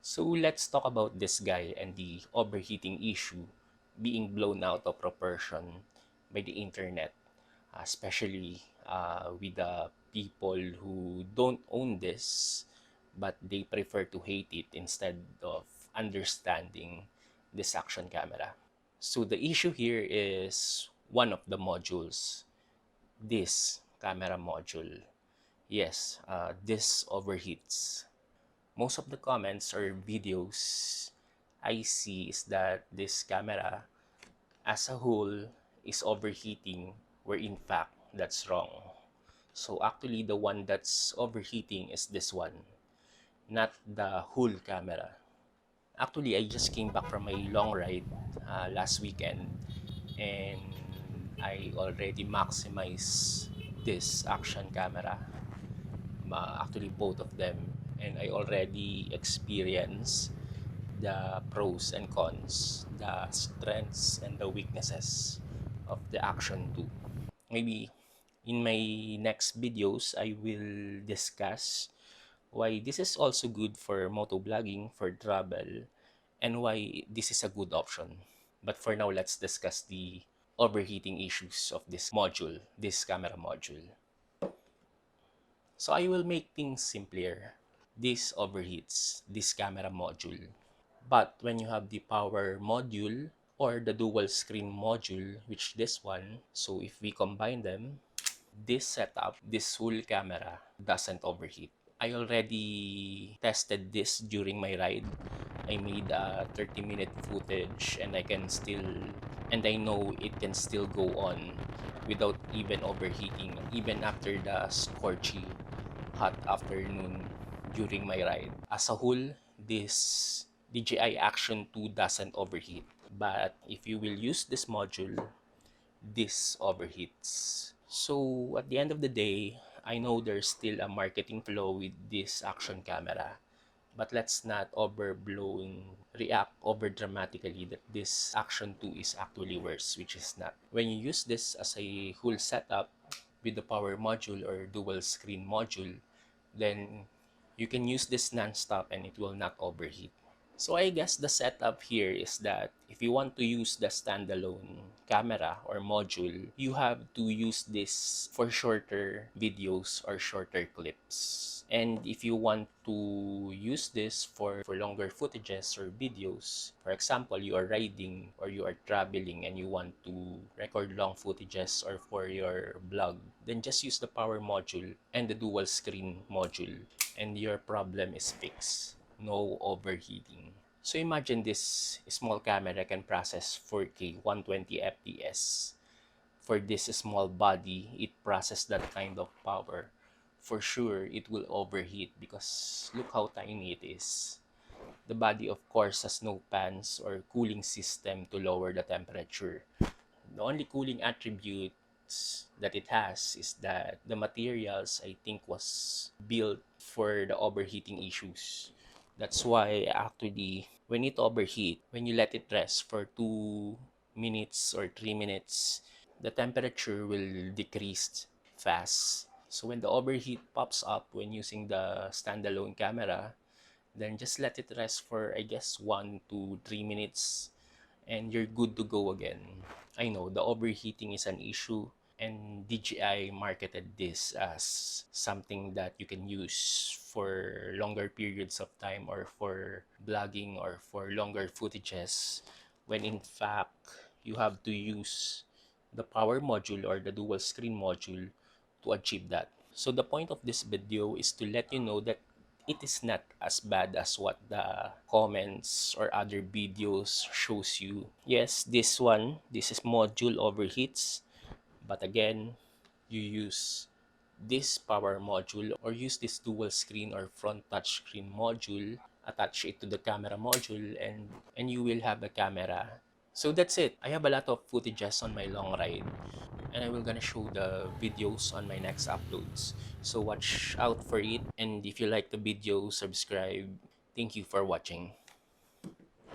So let's talk about this guy and the overheating issue being blown out of proportion by the internet, especially with the people who don't own this, but they prefer to hate it instead of understanding this action camera. So the issue here is one of the modules, this camera module. Yes, this overheats. Most of the comments or videos I see is that this camera as a whole is overheating, where in fact that's wrong. So actually the one that's overheating is this one, not the whole camera. Actually, I just came back from a long ride last weekend, and I already maximized this action camera, actually both of them, and I already experienced the pros and cons, the strengths and the weaknesses of the Action 2. Maybe in my next videos, I will discuss why this is also good for motovlogging, for travel, and why this is a good option. But for now, let's discuss the overheating issues of this module, this camera module. So I will make things simpler. This overheats, this camera module. But when you have the power module or the dual screen module, which this one, so if we combine them, this setup, this full camera doesn't overheat. I already tested this during my ride. I made a 30-minute footage, and I know it can still go on without even overheating, even after the scorchy hot afternoon during my ride. As a whole, this DJI Action 2 doesn't overheat. But if you will use this module, this overheats. So at the end of the day, I know there's still a marketing flow with this action camera, but let's not overblown, react over dramatically that this Action 2 is actually worse, which is not. When you use this as a whole setup with the power module or dual screen module, then you can use this non-stop and it will not overheat. So I guess the setup here is that if you want to use the standalone camera or module, you have to use this for shorter videos or shorter clips. And if you want to use this for longer footages or videos, for example, you are riding or you are traveling and you want to record long footages or for your blog, then just use the power module and the dual screen module and your problem is fixed. No overheating. So imagine this small camera can process 4K 120 fps. For this small body, it processes that kind of power. For sure, it will overheat because look how tiny it is. The body, of course, has no fans or cooling system to lower the temperature. The only cooling attributes that it has is that the materials, I think, was built for the overheating issues. That's why actually when it overheat, when you let it rest for 2 minutes or 3 minutes, the temperature will decrease fast. So when the overheat pops up when using the standalone camera, then just let it rest for I guess 1 to 3 minutes and you're good to go again. I know the overheating is an issue, and DJI marketed this as something that you can use for longer periods of time or for blogging or for longer footages, when in fact you have to use the power module or the dual screen module to achieve that. So the point of this video is to let you know that it is not as bad as what the comments or other videos shows you. Yes, this is module overheats, but again, you use this power module or use this dual screen or front touch screen module, attach it to the camera module, and you will have a camera. So that's it. I have a lot of footages on my long ride, and I will gonna show the videos on my next uploads. So watch out for it, and if you like the video, subscribe. Thank you for watching.